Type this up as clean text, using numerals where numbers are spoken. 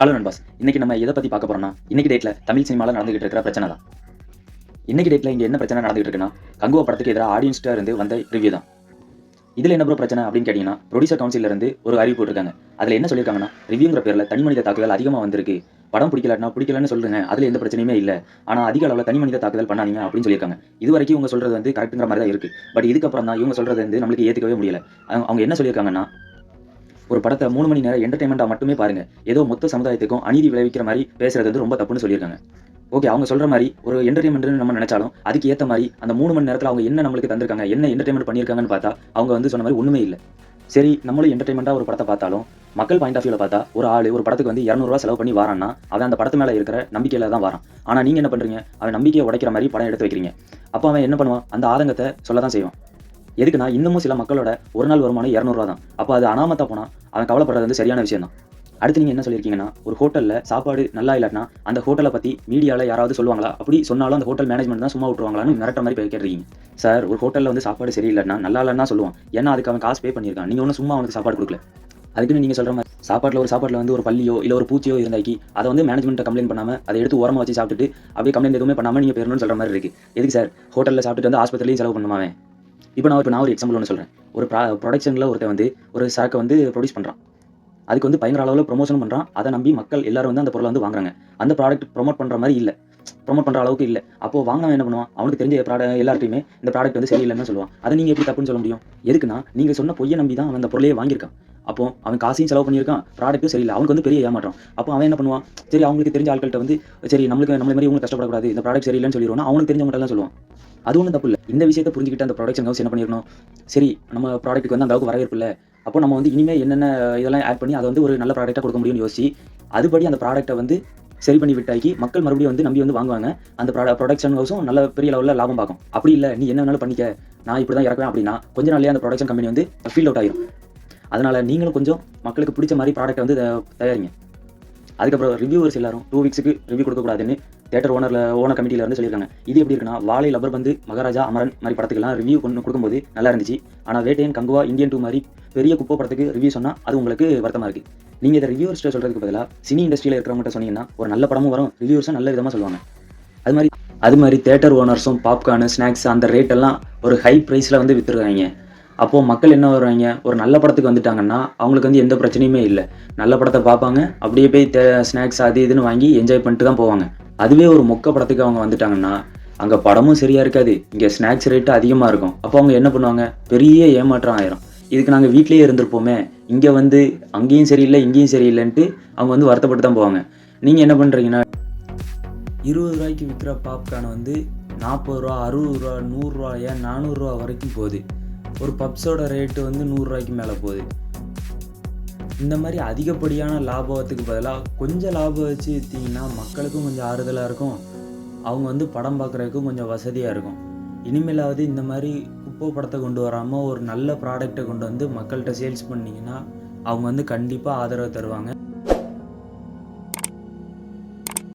Hello நண்பாஸ். இன்னைக்கு நம்ம எதை பத்தி பார்க்க போறோம்னா, இன்னைக்கு டேட்ல தமிழ் சினிமால நடந்துகிட்டு இருக்கிற பிரச்சனை தான். இன்னைக்கு டேட்ல இங்க என்ன பிரச்சனை நடந்துகிட்டு இருக்குன்னா, கங்குவா படத்துக்கு எதிரா ஆடியன்ஸ்ட்ட இருந்து வந்த ரிவ்யூ தான். இதுல என்ன ப்ரோ பிரச்சனை அப்படின்னு கேட்டீங்கன்னா, ப்ரொடியூசர் கவுன்சில்ல இருந்து ஒரு அறிவிப்பு போட்டிருக்காங்க. அதுல என்ன சொல்லியிருக்காங்கன்னா, ரிவ்யூங்கிற பேர்ல தனிமனித தாக்குதல் அதிகமா வந்திருக்கு. படம் பிடிக்கலன்னா பிடிக்கலன்னு சொல்லுங்க. அதுல எந்த பிரச்சனையுமே இல்ல. ஆனா அதிக அளவுல தனிமனித தாக்குதல் பண்ணாதீங்க அப்படின்னு சொல்லியிருக்காங்க. இதுவரைக்கும் இவங்க சொல்றது வந்து கரெக்ட்ங்கிற மாதிரி தான் இருக்கு. பட் இதுக்கப்புறம் தான் இவங்க சொல்றது வந்து நம்மளுக்கு ஏத்துக்கவே முடியல. அவங்க என்ன சொல்லியிருக்காங்கன்னா, ஒரு படத்த 3 மணி நேரம் என்டர்டெயின்மெண்ட்டா மட்டுமே பாருங்க. ஏதோ மொத்த சமுதாயத்துக்கும் அநீதி விளைவிக்கிற மாரி பேசுறது வந்து ரொம்ப தப்புன்னு சொல்லியிருக்காங்க. ஓகே. அவங்க சொல்ற மாரி ஒரு என்டர்டெயின்மெண்ட்ன்னு நம்ம நெனச்சாலும், அதுக்கு ஏத்த மாரி அந்த 3 மணி நேரத்துல அவங்க என்ன நம்மளுக்கு தந்திருக்காங்க, என்ன என்டர்டெயின்மென்ட் பண்ணியிருக்காங்கன்னு பார்த்தா, அவங்க வந்து சொன்ன மாரி ஒண்ணுமே இல்ல. சரி, நம்மளும் என்டர்டெயின்மென்ட்டா ஒரு படத்த பார்த்தாலும், மக்கள் பாயிண்ட் ஆஃப் வியூல பார்த்தா, ஒரு ஆளு ஒரு படத்துக்கு வந்து ரூ. 200 செலவு பண்ணி வாரான்னா, அவன் அந்த படத்து மேல இருக்கிற நம்பிக்கையில தான் வாரான். ஆனா நீங்க என்ன பண்றீங்க? அவன் நம்பிக்கைய உடைக்கிற மாரி படம் எடுத்து வைக்கிறீங்க. அப்ப அவன் என்ன பண்ணுவான்? அந்த ஆதங்கத்த சொல்ல தான் செய்வான். எதுக்குன்னா, இன்னமும் சில மக்களோட ஒரு நாள் வருமானம் ரூ. 200 தான். அப்ப அது அனாமத்தா போனா, அவன் கவலைப்படுறது வந்து சரியான விஷயம் தான். அடுத்து நீங்க என்ன சொல்லியிருக்கீங்கன்னா, ஒரு ஹோட்டல்ல சாப்பாடு நல்லா இல்லாட்டினா, அந்த ஹோட்டல பத்தி மீடியால யாராவது சொல்லுவாங்களா? அப்படி சொன்னாலும் அந்த ஹோட்டல் மேனேஜ்மெண்ட் தான் சும்மா விட்டுருவாங்களான்னு மிரட்டுற மாரி கேட்டுருக்கீங்க. சார், ஒரு ஹோட்டல்ல வந்து சாப்பாடு சரியில்லன்னா, நல்லா இல்லன்னு தான் சொல்லுவான். ஏன்னா அதுக்கு அவன் காசு பே பண்ணியிருக்கான். நீங்க ஒண்ணும் சும்மா அவனுக்கு சாப்பாடு குடுக்கல. அதுக்குன்னு நீங்க சொல்ற மாரி சாப்பாட்ல வந்து ஒரு பல்லியோ, இல்ல ஒரு பூச்சியோ இருந்தாக்கி, அத வந்து மேனேஜ்மென்ட்ட கம்ப்ளைண்ட் பண்ணாம, அத எடுத்து ஓரமா வச்சு சாப்பிட்டுட்டு, அப்படியே கம்ப்ளைண்ட் எதுவுமே பண்ணாம நீங்க போயிரணும்னு சொல்ற மாரி இருக்கு. எதுக்கு சார்? ஹோட்டல்ல சாப்பிட்டுட்டு வந்து ஆஸ்பத்திரிலயும் செலவு பண்ணணுமா அவன்? இப்ப நான் ஒரு எக்ஸாம்பிள் ஒண்ணு சொல்றேன். ஒரு புரொடக்ஷன்ல ஒருத்தன் வந்து ஒரு சரக்க வந்து புரொடியூஸ் பண்றான். அதுக்கு வந்து பயங்கர அளவுல ப்ரமோஷனும் பண்றான். அத நம்பி மக்கள் எல்லாரும் வந்து அந்த பொருள வந்து வாங்குறாங்க. அந்த ப்ராடக்ட் ப்ரமோட் பண்ற மாரி இல்ல. ப்ரமோட் பண்ற அளவுக்கு இல்ல. அப்போ வாங்குனவன் என்ன பண்ணுவான்? அவனுக்கு தெரிஞ்ச எல்லார்ட்டயுமே இந்த ப்ராடக்ட் வந்து சரியில்லன்னு தான் சொல்லுவான். அத நீங்க எப்படி தப்புன்னு சொல்ல முடியும்? எதுக்குன்னா, நீங்க சொன்ன பொய்ய நம்பி தான் அவன் அந்த பொருளையே வாங்கியிருக்கான். அப்போ அவன் காசையும் செலவு பண்ணியிருக்கான். ப்ராடக்ட்டும் சரியில்ல. அவனுக்கு வந்து பெரிய ஏமாற்றம். அப்போ அவன் என்ன பண்ணுவான்? சரி, அவங்களுக்கு தெரிஞ்ச ஆட்கள்ட்ட வந்து சரி, நம்மள மாரி இவங்களும் கஷ்டப்படக்கூடாது. இந்த ப்ராடக்ட் சரியில்லன்னு சொல்லிருவான்னா, அவனுக்கு தெரிஞ்சவங்கட்டலாம் சொல்லுவான். அது ஒண்ணும் தப்பு இல்ல. இந்த விஷயத்த புரிஞ்சுக்கிட்டு அந்த புரொடக்ஷன் ஹவுஸ் என்ன பண்ணியிருக்கணும்? சரி, நம்ம ப்ராடக்ட்க்கு வந்து அந்த அளவுக்கு வரவேற்பு இல்ல. அப்போ நம்ம வந்து இனிமே என்னென்ன இதெல்லாம் ஆட் பண்ணி அத வந்து ஒரு நல்ல ப்ராடக்ட்டா கொடுக்க முடியும்னு யோசிச்சு, அதுபடி அந்த ப்ராடக்ட்ட வந்து சரி பண்ணி விட்டாக்கி, மக்கள் மறுபடியும் வந்து நம்பி வந்து வாங்குவாங்க. அந்த புரொடக்ஷன் ஹவுஸும் நல்ல பெரிய லெவல்ல லாபம் பார்க்கும். அப்படி இல்ல, நீ என்ன வேணாலும் பண்ணிக்க. நான் இப்படி தான் இறக்குவேன் அப்படின்னா, கொஞ்ச நாள்லயே அந்த புரொடக்ஷன் கம்பெனி வந்து ஃபீல்ட் அவுட் ஆயிரும். அதனால நீங்களும் கொஞ்சம் மக்களுக்கு பிடிச்ச மாரி ப்ராடக்ட்ட வந்து தயாரிங்க. அதுக்கப்புறம் ரிவ்யூவர்ஸ் எல்லாரும் 2 வீக்ஸ்க்கு ரிவ்யூ கொடுக்கக்கூடாதுன்னு தியேட்டர் ஓனர் கமிட்டில இருந்து சொல்லியிருக்காங்க. இது எப்படி இருக்குன்னா, வாழை, லப்பர் பந்து, மகாராஜா, அமரன் மாரி படத்துக்கெல்லாம் ரிவ்யூ கொடுக்கும்போது நல்லா இருந்துச்சு. ஆனா வேட்டையன், கங்குவா, இந்தியன் 2 மாரி பெரிய குப்பை படத்துக்கு ரிவ்யூ சொன்னா அது உங்களுக்கு வருத்தமா இருக்கு. நீங்க இத ரிவ்யூவர்ஸ்ட்ட சொல்றதுக்கு பதிலா சினி இண்டஸ்ட்ரியில இருக்கிறவங்கட்ட சொன்னீங்கன்னா, ஒரு நல்ல படமும் வரும். ரிவ்யூவர்ஸும் நல்ல விதமா சொல்லுவாங்க. அது மாரி அது மாரி தியேட்டர் ஓனர்ஸும் பாப்கார்ன், ஸ்நாக்ஸ் அந்த ரேட் எல்லாம் ஒரு ஹை பிரைஸ்ல வந்து வித்துருவாய்ங்க. அப்போ மக்கள் என்ன வருவாய்ங்க, ஒரு நல்ல படத்துக்கு வந்துட்டாங்கன்னா, அவங்களுக்கு வந்து எந்த பிரச்சனையுமே இல்ல. நல்ல படத்த பார்ப்பாங்க. அப்படியே போய் ஸ்நாக்ஸ் அது இதுன்னு வாங்கி என்ஜாய் பண்ணிட்டு தான் போவாங்க. அதுவே ஒரு மொக்க படத்துக்கு அவங்க வந்துட்டாங்கன்னா, அங்க படமும் சரியா இருக்காது. இங்க ஸ்நாக்ஸ் ரேட் அதிகமா இருக்கும். அப்போ அவங்க என்ன பண்ணுவாங்க? பெரிய ஏமாற்றம் ஆயிரும். இதுக்கு நாங்க வீட்லயே இருந்திருப்போமே! இங்க வந்து அங்கேயும் சரியில்ல, இங்கேயும் சரியில்லன்ட்டு அவங்க வந்து வருத்தப்பட்டு தான் போவாங்க. நீங்க என்ன பண்றீங்கன்னா, ரூ. 20க்கு விக்கிற பாப்கார்ன் வந்து ரூ. 40, ரூ. 60, ரூ. 100, ஏன் ரூ. 400 வரைக்கும் போகுது. ஒரு பப்ஸோட ரேட்டு வந்து ரூ. 100க்கு மேல போகுது. இந்த மாரி அதிகப்படியான லாபத்துக்கு பதிலா கொஞ்சம் லாபம் வச்சு வித்தீங்கன்னா, மக்களுக்கும் கொஞ்சம் ஆறுதலா இருக்கும். அவங்க வந்து படம் பார்க்குறதுக்கும் கொஞ்சம் வசதியா இருக்கும். இனிமேலாவது இந்த மாரி குப்பை படத்த கொண்டு வராம, ஒரு நல்ல ப்ராடக்ட்ட கொண்டு வந்து மக்கள்ட்ட சேல்ஸ் பண்ணீங்கன்னா, அவங்க வந்து கண்டிப்பா ஆதரவு தருவாங்க.